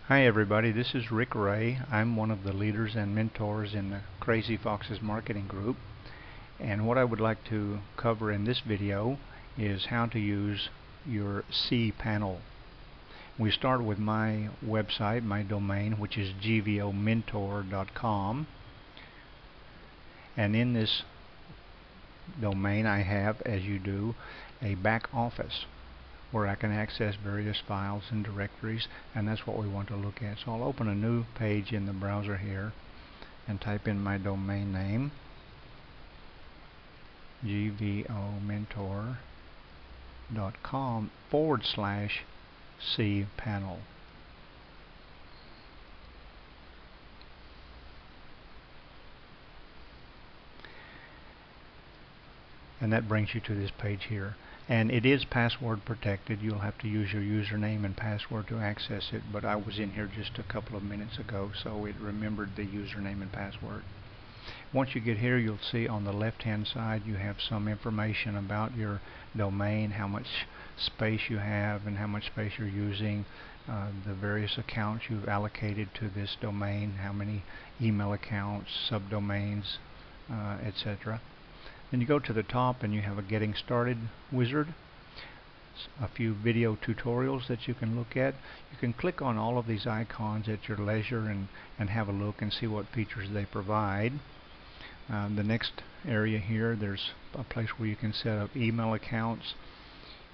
Hi everybody, this is Rick Ray. I'm one of the leaders and mentors in the Crazy Foxes marketing group, and what I would like to cover in this video is how to use your cPanel. We start with my website, my domain, which is gvomentor.com, and in this domain I have, as you do, a back office where I can access various files and directories, and that's what we want to look at. So I'll open a new page in the browser here and type in my domain name, gvomentor.com/cpanel. And that brings you to this page here. And it is password protected. You'll have to use your username and password to access it, but I was in here just a couple of minutes ago, so it remembered the username and password. Once you get here, you'll see on the left hand side you have some information about your domain, how much space you have and how much space you're using, the various accounts you've allocated to this domain, how many email accounts, subdomains, etc. Then you go to the top and you have a Getting Started wizard, a few video tutorials that you can look at. You can click on all of these icons at your leisure and have a look and see what features they provide. The next area here, there's a place where you can set up email accounts.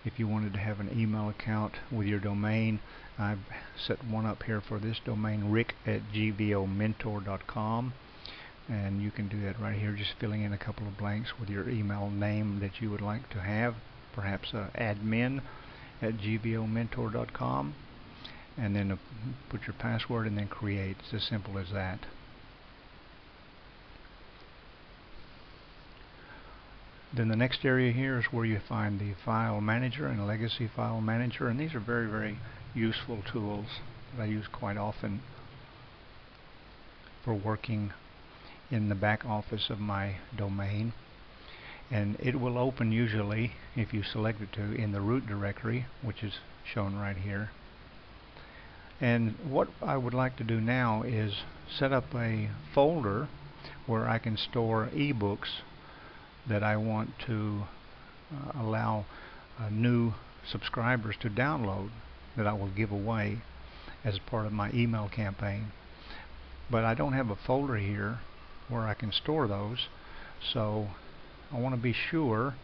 If you wanted to have an email account with your domain, I've set one up here for this domain, rick@gvomentor.com. And you can do that right here, just filling in a couple of blanks with your email name that you would like to have, perhaps admin@gvomentor.com, and then put your password and then create. It's as simple as that. Then the next area here is where you find the file manager and legacy file manager, and these are very, very useful tools that I use quite often for working in the back office of my domain. And it will open usually, if you select it to, in the root directory, which is shown right here. And what I would like to do now is set up a folder where I can store ebooks that I want to allow new subscribers to download, that I will give away as part of my email campaign. But I don't have a folder here where I can store those, so I want to be sure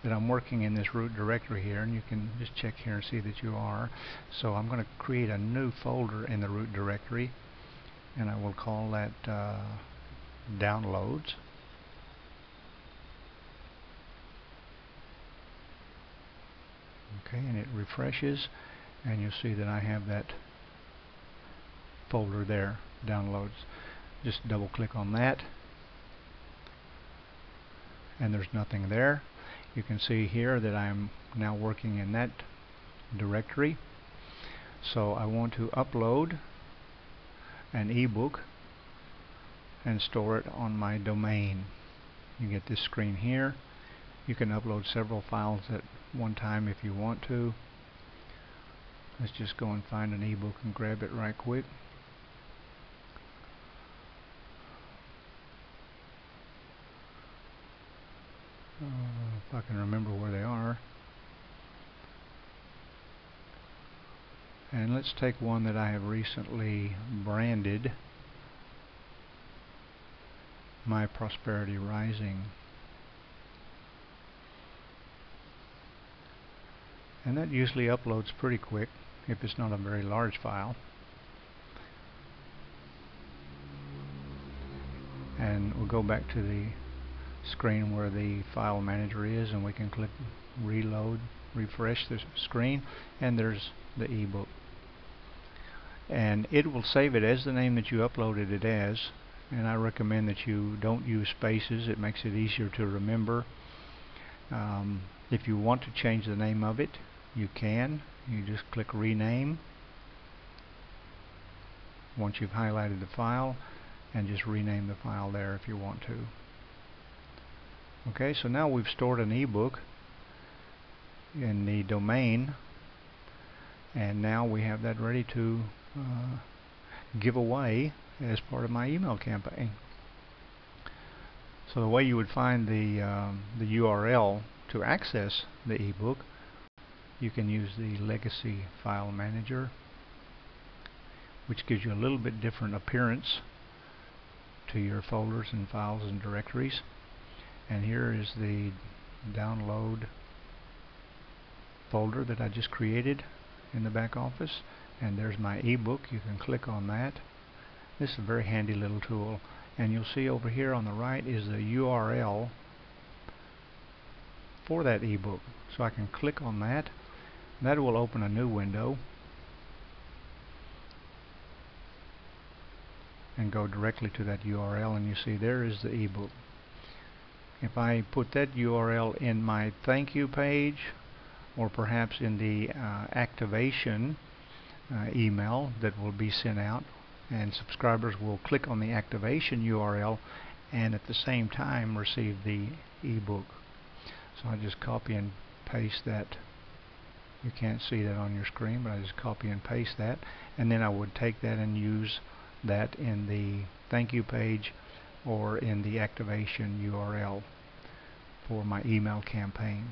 that I'm working in this root directory here, and you can just check here and see that you are. So I'm going to create a new folder in the root directory, and I will call that downloads. Okay, and it refreshes and you'll see that I have that folder there, downloads. Just double click on that and there's nothing there. You can see here that I'm now working in that directory. So I want to upload an ebook and store it on my domain. You get this screen here. You can upload several files at one time if you want to. Let's just go and find an ebook and grab it right quick. If I can remember where they are. And let's take one that I have recently branded, My Prosperity Rising. And that usually uploads pretty quick if it's not a very large file. And we'll go back to the screen where the file manager is, and we can click reload, refresh the screen, and there's the ebook. And it will save it as the name that you uploaded it as, and I recommend that you don't use spaces. It makes it easier to remember. If you want to change the name of it, you can. You just click rename once you've highlighted the file, and just rename the file there if you want to. Okay, so now we've stored an ebook in the domain, and now we have that ready to give away as part of my email campaign. So the way you would find the URL to access the ebook, you can use the Legacy File Manager, which gives you a little bit different appearance to your folders and files and directories. And here is the download folder that I just created in the back office, and there's my ebook. You can click on that. This is a very handy little tool, and you'll see over here on the right is the URL for that ebook. So I can click on that. That will open a new window and go directly to that URL, and you see there is the ebook. If I put that URL in my thank you page, or perhaps in the activation email that will be sent out, and subscribers will click on the activation URL and at the same time receive the ebook. So I just copy and paste that. You can't see that on your screen, but I just copy and paste that, and then I would take that and use that in the thank you page or in the activation URL for my email campaign.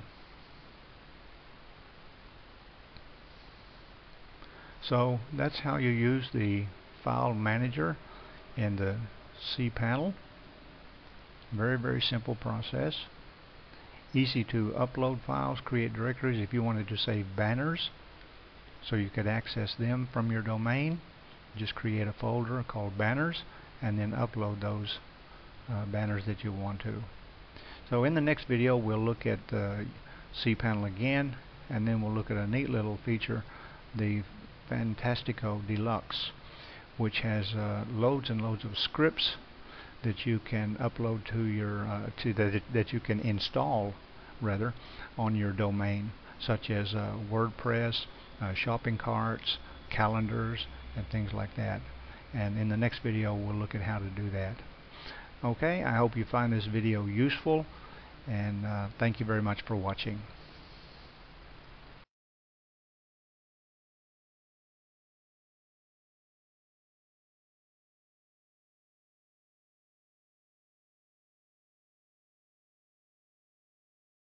So that's how you use the file manager in the cPanel. Very, very simple process. Easy to upload files, create directories. If you wanted to save banners so you could access them from your domain, just create a folder called banners and then upload those banners that you want to. So in the next video we'll look at cPanel again, and then we'll look at a neat little feature, the Fantastico Deluxe, which has loads and loads of scripts that you can upload to your that you can install rather on your domain, such as WordPress, shopping carts, calendars, and things like that. And in the next video we'll look at how to do that. Okay, I hope you find this video useful, and thank you very much for watching.